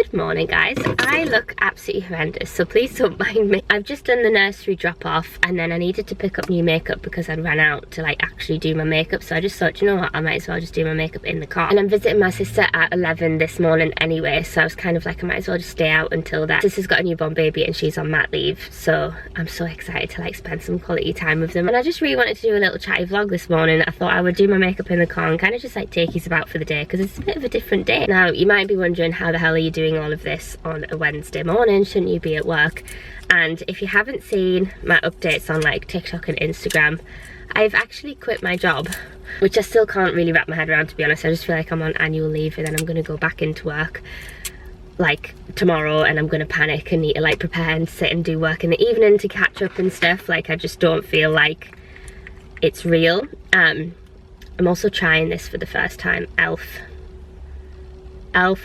Good morning, guys. I look absolutely horrendous, so please don't mind me. I've just done the nursery drop off and then I needed to pick up new makeup because I'd ran out to like actually do my makeup, so I just thought, you know what, I might as well just do my makeup in the car. And I'm visiting my sister at 11 this morning anyway, so I was kind of like, I might as well just stay out until that. Sister's got a newborn baby and she's on mat leave, so I'm so excited to like spend some quality time with them. And I just really wanted to do a little chatty vlog this morning. I thought I would do my makeup in the car and kind of just like take you about for the day because it's a bit of a different day. Now you might be wondering, how the hell are you doing all of this on a Wednesday morning? Shouldn't you be at work? And if you haven't seen my updates on like TikTok and Instagram, I've actually quit my job, which I still can't really wrap my head around, to be honest. I just feel like I'm on annual leave and then I'm going to go back into work like tomorrow and I'm going to panic and need to like prepare and sit and do work in the evening to catch up and stuff. Like, I just don't feel like it's real. I'm also trying this for the first time, Elf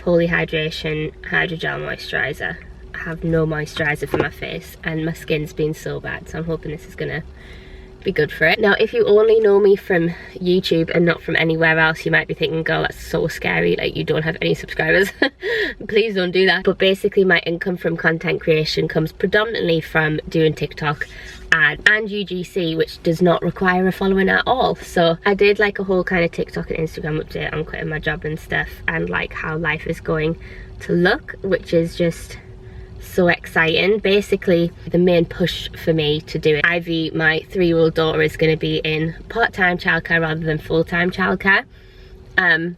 Holy Hydration Hydrogel Moisturiser. I have no moisturiser for my face and my skin's been so bad, so I'm hoping this is gonna be good for it. Now, if you only know me from YouTube and not from anywhere else, you might be thinking, girl, that's so scary, like you don't have any subscribers. Please don't do that. But basically my income from content creation comes predominantly from doing TikTok and UGC, which does not require a following at all. So I did like a whole kind of TikTok and Instagram update on quitting my job and stuff and like how life is going to look, which is just so exciting. Basically the main push for me to do it, Ivy, my 3-year-old daughter, is going to be in part-time childcare rather than full-time childcare, and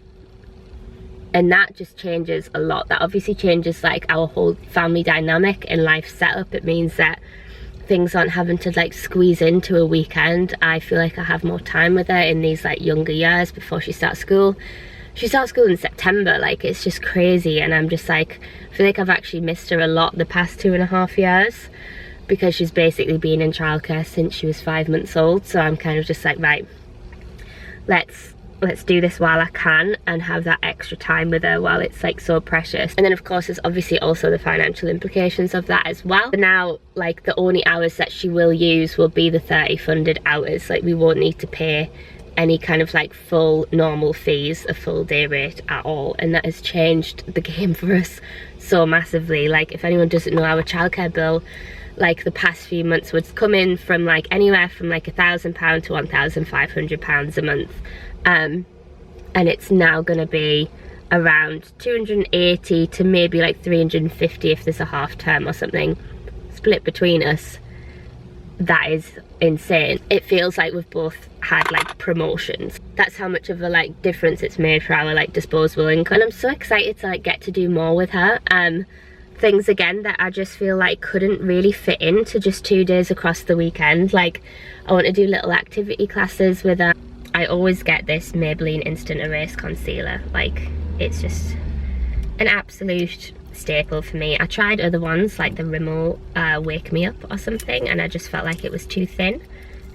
that just changes a lot. That obviously changes like our whole family dynamic and life setup. It means that things aren't having to like squeeze into a weekend. I feel like I have more time with her in these like younger years before she starts school. She starts school in September, like it's just crazy, and I'm just like, I feel like I've actually missed her a lot the past 2.5 years because she's basically been in childcare since she was 5 months old. So I'm kind of just like, right, let's do this while I can and have that extra time with her while it's like so precious. And then of course there's obviously also the financial implications of that as well. But now like the only hours that she will use will be the 30 funded hours. Like we won't need to pay any kind of like full normal fees, a full day rate at all, and that has changed the game for us so massively. Like if anyone doesn't know, our childcare bill like the past few months would come in from like anywhere from like £1,000 to £1,500 a month, and it's now going to be around 280 to maybe like 350 if there's a half term or something split between us. That is insane. It feels like we've both had like promotions. That's how much of a like difference it's made for our like disposable income. And I'm so excited to like get to do more with her. Things again that I just feel like couldn't really fit into just 2 days across the weekend. Like I want to do little activity classes with her. I always get this Maybelline Instant Erase Concealer. Like it's just an absolute staple for me. I tried other ones like the Rimmel Wake Me Up or something, and I just felt like it was too thin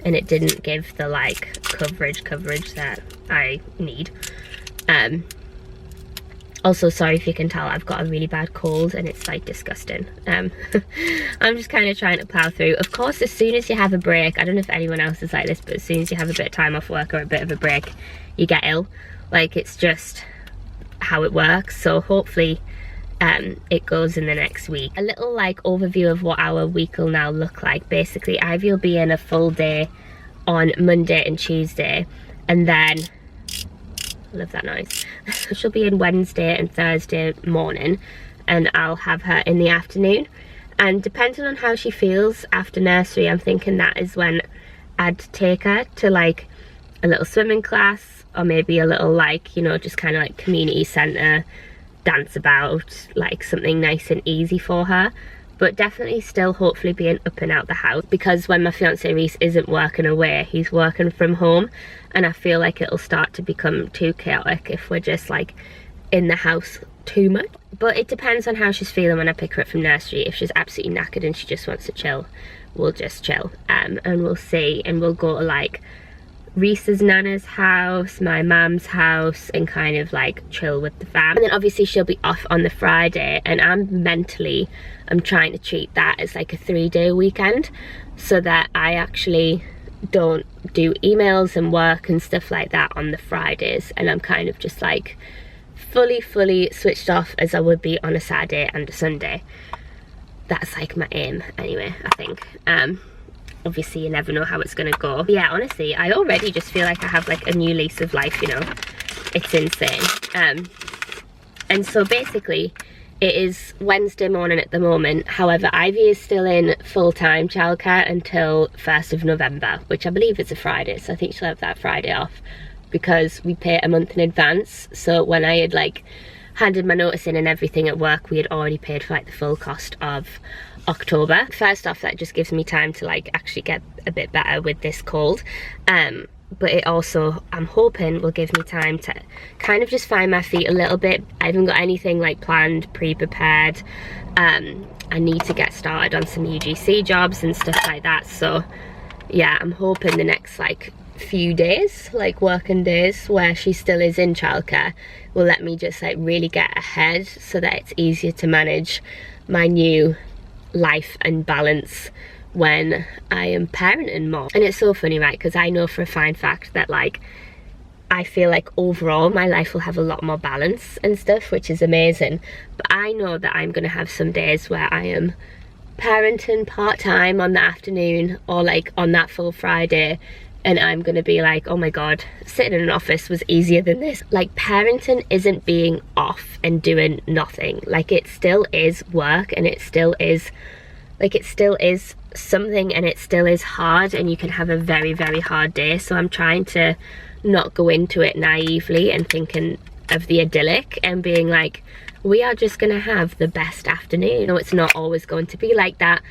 and it didn't give the like coverage that I need. Also, sorry if you can tell, I've got a really bad cold and it's like disgusting. I'm just kind of trying to plow through. Of course, as soon as you have a break, I don't know if anyone else is like this, but as soon as you have a bit of time off work or a bit of a break, you get ill. Like it's just how it works. So hopefully it goes in the next week. A little like overview of what our week will now look like. Basically Ivy will be in a full day on Monday and Tuesday, and then I love that noise. She'll be in Wednesday and Thursday morning, and I'll have her in the afternoon. And depending on how she feels after nursery, I'm thinking that is when I'd take her to like a little swimming class, or maybe a little like, you know, just kind of like community centre dance about, like something nice and easy for her. But definitely still hopefully being up and out the house, because when my fiance Reese isn't working away, he's working from home, and I feel like it'll start to become too chaotic if we're just like in the house too much. But it depends on how she's feeling when I pick her up from nursery. If she's absolutely knackered and she just wants to chill, we'll just chill, and we'll see, and we'll go to like Reese's nana's house, my mum's house, and kind of like chill with the fam. And then obviously she'll be off on the Friday, and I'm trying to treat that as like a 3-day weekend, so that I actually don't do emails and work and stuff like that on the Fridays, and I'm kind of just like fully switched off as I would be on a Saturday and a Sunday. That's like my aim anyway, I think. Obviously you never know how it's gonna go. But yeah, honestly, I already just feel like I have like a new lease of life, you know. It's insane. And so basically it is Wednesday morning at the moment. However, Ivy is still in full-time childcare until 1st of November, which I believe is a Friday, so I think she'll have that Friday off, because we pay a month in advance. So when I had like handed my notice in and everything at work, we had already paid for like the full cost of October. First off, that just gives me time to like actually get a bit better with this cold, but it also, I'm hoping, will give me time to kind of just find my feet a little bit. I haven't got anything like planned, pre-prepared. I need to get started on some UGC jobs and stuff like that. So yeah, I'm hoping the next like few days, like working days where she still is in childcare, will let me just like really get ahead so that it's easier to manage my new life and balance when I am parenting more. And it's so funny, right, because I know for a fine fact that like I feel like overall my life will have a lot more balance and stuff, which is amazing. But I know that I'm gonna have some days where I am parenting part-time on the afternoon, or like on that full Friday, and I'm gonna be like, oh my god, sitting in an office was easier than this. Like, parenting isn't being off and doing nothing. Like, it still is work, and it still is like, it still is something, and it still is hard, and you can have a very hard day. So I'm trying to not go into it naively and thinking of the idyllic and being like, we are just gonna have the best afternoon. No, it's not always going to be like that,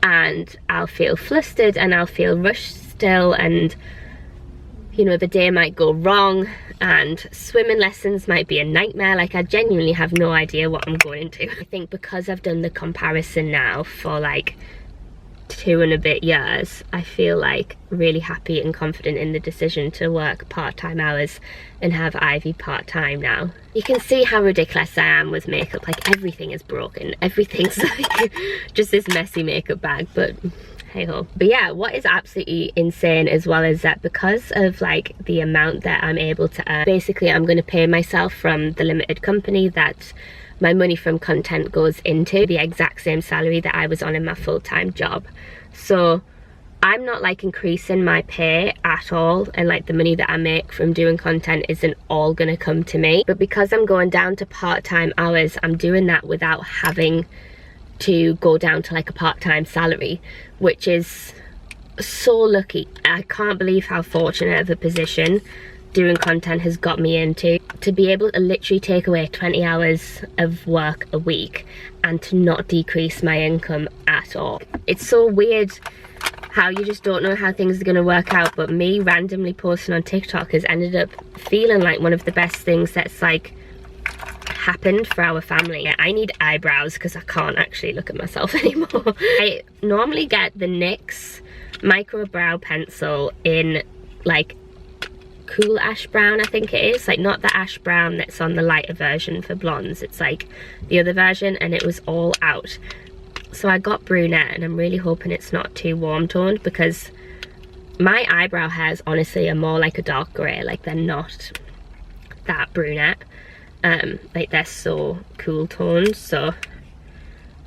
and I'll feel flustered and I'll feel rushed still, and you know, the day might go wrong, and swimming lessons might be a nightmare. Like, I genuinely have no idea what I'm going into. I think because I've done the comparison now for like 2 and a bit years, I feel like really happy and confident in the decision to work part-time hours and have Ivy part-time now. You can see how ridiculous I am with makeup. Like, everything is broken, everything's like just this messy makeup bag, but hey ho. But yeah, what is absolutely insane as well is that because of like the amount that I'm able to earn, basically I'm going to pay myself from the limited company that my money from content goes into, the exact same salary that I was on in my full-time job. So I'm not like increasing my pay at all, and like the money that I make from doing content isn't all gonna come to me. But because I'm going down to part-time hours, I'm doing that without having to go down to like a part-time salary, which is so lucky. I can't believe how fortunate of a position doing content has got me into, to be able to literally take away 20 hours of work a week and to not decrease my income at all. It's so weird how you just don't know how things are going to work out, but me randomly posting on TikTok has ended up feeling like one of the best things that's like happened for our family. I need eyebrows because I can't actually look at myself anymore. I normally get the NYX micro brow pencil in like cool ash brown, I think it is, like not the ash brown that's on the lighter version for blondes, it's like the other version, and it was all out. So I got brunette, and I'm really hoping it's not too warm toned, because my eyebrow hairs honestly are more like a dark grey, like they're not that brunette. Like they're so cool toned, so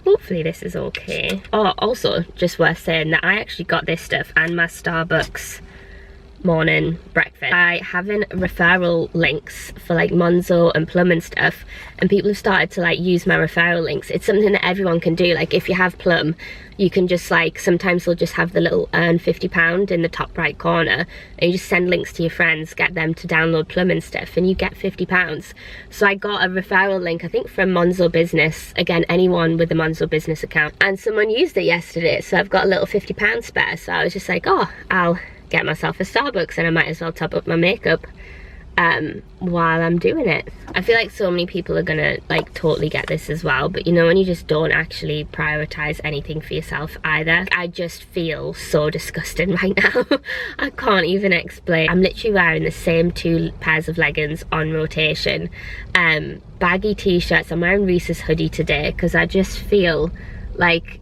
hopefully this is okay. Oh, also just worth saying that I actually got this stuff and my Starbucks morning breakfast by having referral links for like Monzo and Plum and stuff, and people have started to like use my referral links. It's something that everyone can do. Like, if you have Plum, you can just like, sometimes they'll just have the little earn £50 in the top right corner, and you just send links to your friends, get them to download Plum and stuff, and you get £50. So I got a referral link, I think from Monzo Business, again, anyone with a Monzo Business account, and someone used it yesterday, so I've got a little £50 spare. So I was just like, oh, I'll get myself a Starbucks, and I might as well top up my makeup while I'm doing it. I feel like so many people are gonna like totally get this as well, but you know, when you just don't actually prioritize anything for yourself either. I just feel so disgusting right now. I can't even explain. I'm literally wearing the same 2 pairs of leggings on rotation, baggy t-shirts. I'm wearing Reese's hoodie today because I just feel like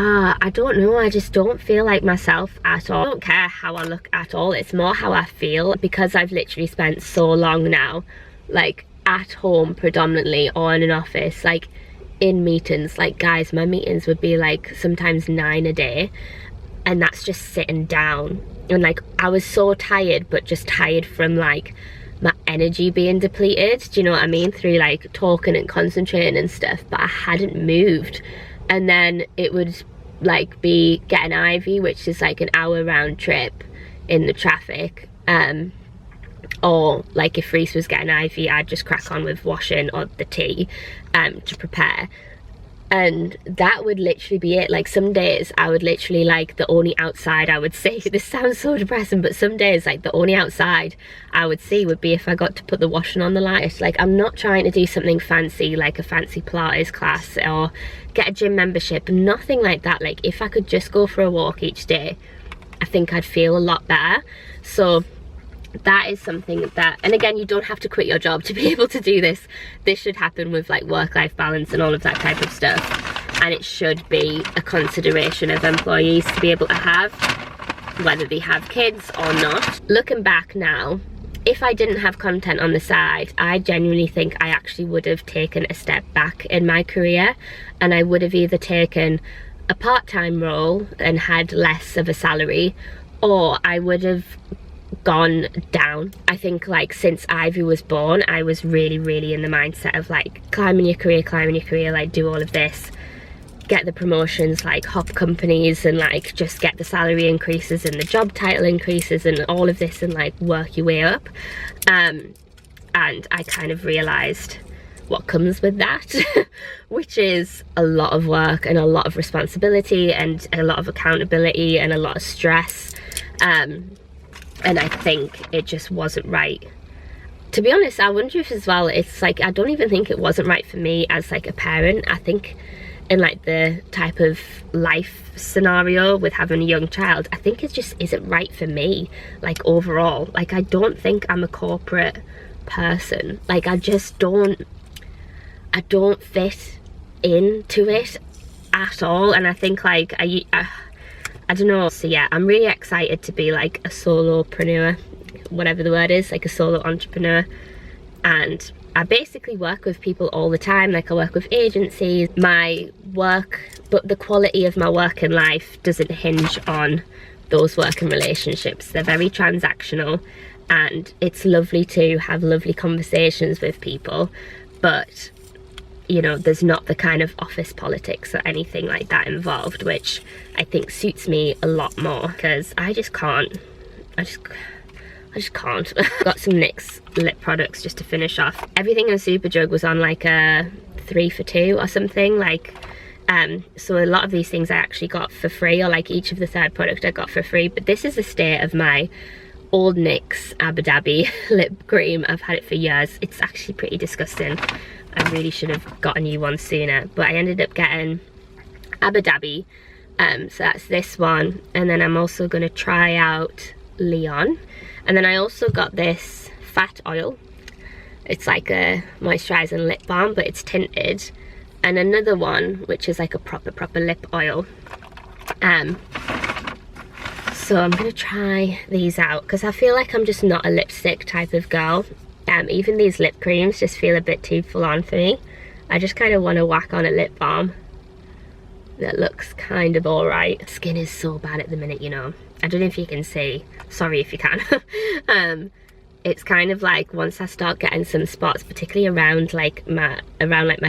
I don't know, I just don't feel like myself at all. I don't care how I look at all, it's more how I feel, because I've literally spent so long now like at home predominantly or in an office, like in meetings, like guys, my meetings would be like sometimes 9 a day, and that's just sitting down. And like I was so tired, but just tired from like my energy being depleted, do you know what I mean, through like talking and concentrating and stuff, but I hadn't moved. And then it would like be get an Ivy, which is like an hour round trip in the traffic, or like if Reese was getting Ivy, I'd just crack on with washing or the tea to prepare. And that would literally be it. Like some days I would literally, like, the only outside I would see, this sounds so depressing, but some days like the only outside I would see would be if I got to put the washing on the light. Like I'm not trying to do something fancy like a fancy Pilates class or get a gym membership, nothing like that. Like if I could just go for a walk each day, I think I'd feel a lot better. So that is something that, and again, you don't have to quit your job to be able to do this. This should happen with like work-life balance and all of that type of stuff, and it should be a consideration of employees to be able to have, whether they have kids or not. Looking back now, if I didn't have content on the side, I genuinely think I actually would have taken a step back in my career, and I would have either taken a part-time role and had less of a salary, or I would have gone down. I think like since Ivy was born, I was really in the mindset of like climbing your career, like do all of this, get the promotions, like hop companies, and like just get the salary increases and the job title increases and all of this, and like work your way up. And I kind of realized what comes with that which is a lot of work and a lot of responsibility and a lot of accountability and a lot of stress, and I think it just wasn't right. To be honest, I wonder if as well, it's like, I don't even think it wasn't right for me as like a parent. I think in like the type of life scenario with having a young child, I think it just isn't right for me, like overall. Like I don't think I'm a corporate person. Like I just don't fit into it at all. And I think like I don't know. So yeah, I'm really excited to be like a solopreneur, whatever the word is, like a solo entrepreneur. And I basically work with people all the time. Like I work with agencies, my work, but the quality of my work in life doesn't hinge on those working relationships. They're very transactional, and it's lovely to have lovely conversations with people, but you know, there's not the kind of office politics or anything like that involved, which I think suits me a lot more, because I just can't. I just can't. Got some NYX lip products just to finish off. Everything in Superdrug was on like a 3 for 2 or something, like so a lot of these things I actually got for free, or like each of the third product I got for free. But this is the state of my old NYX Abu Dhabi lip cream. I've had it for years. It's actually pretty disgusting. I really should have got a new one sooner, but I ended up getting Abu Dhabi, so that's this one. And then I'm also going to try out Leon, and then I also got this fat oil. It's like a moisturising lip balm, but it's tinted, and another one which is like a proper lip oil. So I'm going to try these out, because I feel like I'm just not a lipstick type of girl. Even these lip creams just feel a bit too full on for me. I just kind of want to whack on a lip balm that looks kind of alright. Skin is so bad at the minute, you know. I don't know if you can see, sorry if you can. It's kind of like once I start getting some spots, particularly around like my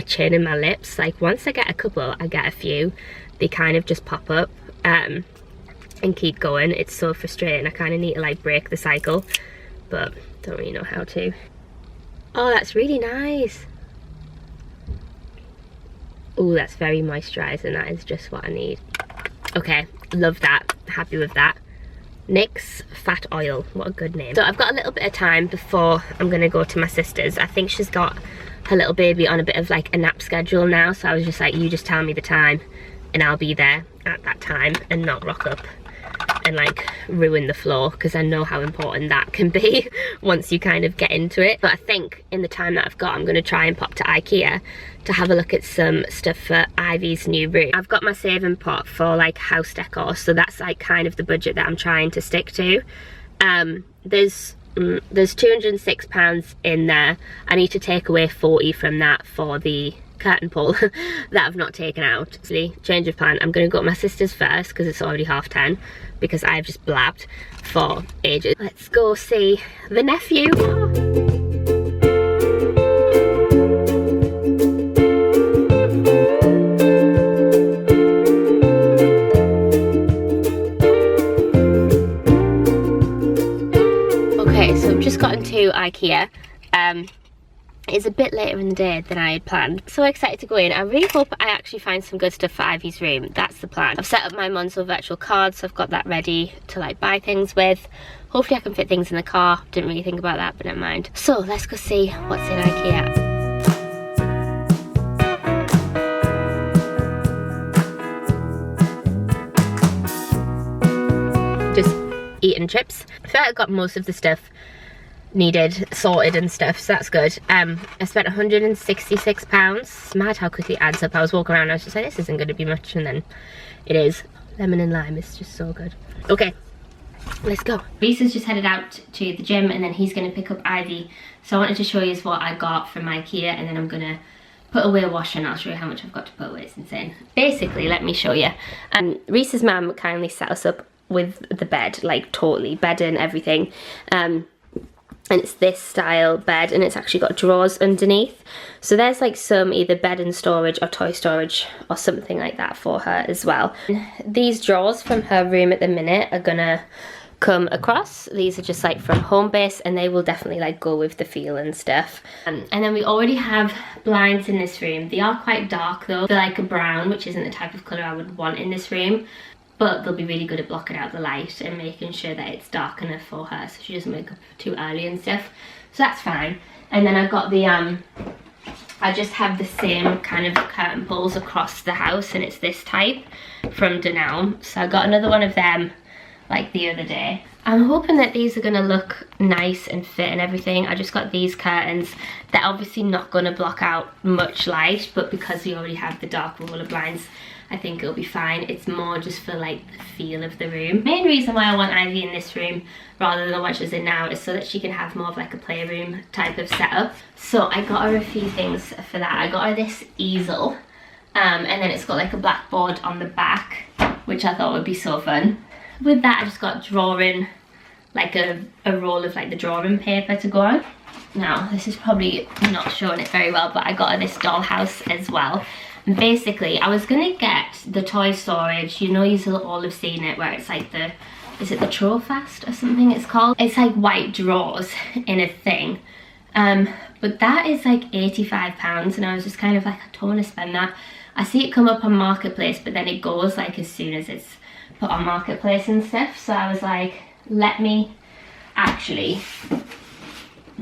chin and my lips, like once I get a couple, I get a few, they kind of just pop up and keep going. It's so frustrating. I kind of need to like break the cycle, but don't really know how to. Oh, that's really nice. Oh, that's very moisturising. That is just what I need. Okay, love that. Happy with that. NYX Fat Oil. What a good name. So I've got a little bit of time before I'm going to go to my sister's. I think she's got her little baby on a bit of like a nap schedule now. So I was just like, you just tell me the time and I'll be there at that time and not rock up and like ruin the floor, because I know how important that can be once you kind of get into it. But I think in the time that I've got, I'm going to try and pop to IKEA to have a look at some stuff for Ivy's new room. I've got my saving pot for like house decor, so that's like kind of the budget that I'm trying to stick to. There's There's £206 in there. I need to take away 40 from that for the curtain pole that I've not taken out. So, change of plan. I'm going to go to my sister's first because it's already 10:30, because I've just blabbed for ages. Let's go see the nephew. Okay, so I've just gotten to IKEA. It's a bit later in the day than I had planned. So excited to go in. I really hope I actually find some good stuff for Ivy's room. That's the plan. I've set up my Monzo virtual card, so I've got that ready to like buy things with. Hopefully I can fit things in the car. Didn't really think about that, but never mind. So let's go see what's in IKEA. Just eating chips. I feel like I got most of the stuff needed sorted and stuff, so that's good. I spent £166. It's mad how quickly it adds up. I was walking around and I was just like, this isn't going to be much, and then it is. Lemon and lime is just so good. Okay, let's go. Reese has just headed out to the gym and then he's going to pick up Ivy, so I wanted to show you what I got from IKEA, and then I'm going to put away a washer and I'll show you how much I've got to put away. It's insane. Basically, let me show you. Reese's mum kindly set us up with the bed, like totally, bed and everything. And it's this style bed, and it's actually got drawers underneath. So there's like some either bed and storage or toy storage or something like that for her as well. These drawers from her room at the minute are gonna come across. These are just like from home base, and they will definitely like go with the feel and stuff. And then we already have blinds in this room. They are quite dark though. They're like a brown, which isn't the type of colour I would want in this room, but they'll be really good at blocking out the light and making sure that it's dark enough for her so she doesn't wake up too early and stuff. So that's fine. And then I've got the, I just have the same kind of curtain poles across the house, and it's this type from Dunelm. So I got another one of them like the other day. I'm hoping that these are gonna look nice and fit and everything. I just got these curtains. They're obviously not gonna block out much light, but because we already have the dark roller blinds, I think it'll be fine. It's more just for like the feel of the room. Main reason why I want Ivy in this room rather than what she's in now is so that she can have more of like a playroom type of setup. So I got her a few things for that. I got her this easel, and then it's got like a blackboard on the back, which I thought would be so fun. With that, I just got drawing, like a roll of like the drawing paper to go on. Now, this is probably not showing it very well, but I got her this dollhouse as well. And basically, I was gonna get the toy storage. You know, you'll all have seen it, where it's like the, is it the Trofast or something it's called? It's like white drawers in a thing. But that is like £85, and I was just kind of like, I don't want to spend that. I see it come up on Marketplace, but then it goes like as soon as it's put on Marketplace and stuff. So I was like, let me actually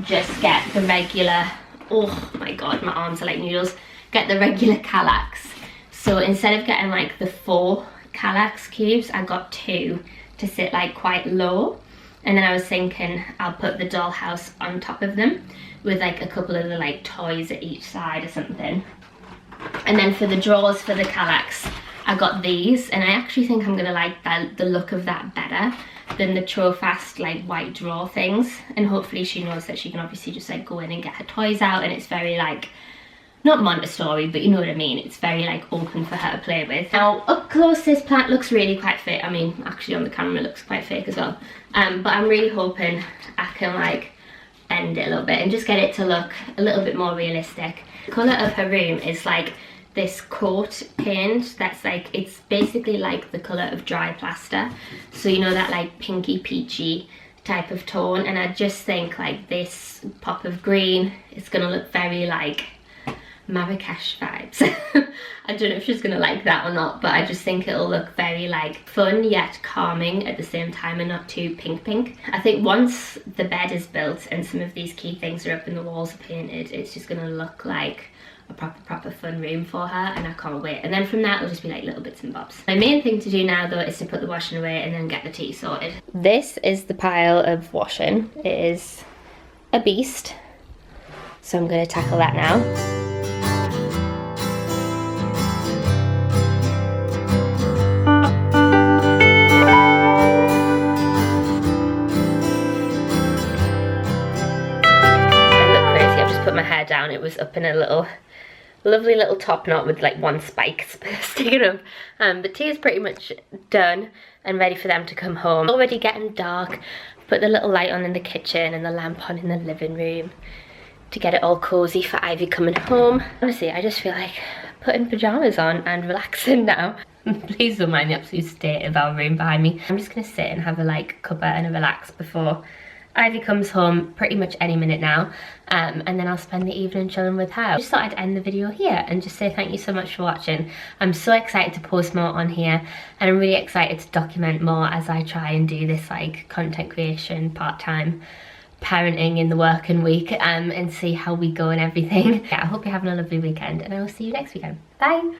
just get the regular, oh my god, my arms are like noodles. Get the regular Kallax. So instead of getting like the 4 Kallax cubes, I got 2 to sit like quite low. And then I was thinking I'll put the dollhouse on top of them with like a couple of the like toys at each side or something. And then for the drawers for the Kallax, I got these, and I actually think I'm gonna like the look of that better than the Trofast like white drawer things. And hopefully she knows that she can obviously just like go in and get her toys out, and it's very like, not Montessori, but you know what I mean. It's very like open for her to play with. Now up close, this plant looks really quite fake. I mean, actually on the camera it looks quite fake as well. But I'm really hoping I can like bend it a little bit and just get it to look a little bit more realistic. The colour of her room is like this coat paint that's like, it's basically like the colour of dry plaster. So you know that like pinky peachy type of tone, and I just think like this pop of green is gonna look very like Marrakesh vibes. I don't know if she's gonna like that or not, but I just think it'll look very like fun yet calming at the same time, and not too pink. I think once the bed is built and some of these key things are up and the walls are painted, it's just gonna look like a proper fun room for her, and I can't wait. And then from that it'll just be like little bits and bobs. My main thing to do now though is to put the washing away and then get the tea sorted. This is the pile of washing. It is a beast, so I'm gonna tackle that now. was up in a lovely little top knot with like one spike sticking up. But tea is pretty much done and ready for them to come home. Already getting dark. Put the little light on in the kitchen and the lamp on in the living room to get it all cozy for Ivy coming home. Honestly, I just feel like putting pajamas on and relaxing now. Please don't mind the absolute state of our room behind me. I'm just gonna sit and have a like cuppa and a relax before Ivy comes home pretty much any minute now, and then I'll spend the evening chilling with her. I just thought I'd end the video here and just say thank you so much for watching. I'm so excited to post more on here, and I'm really excited to document more as I try and do this like content creation part-time parenting in the working week, and see how we go and everything. Yeah, I hope you're having a lovely weekend, and I will see you next weekend. Bye.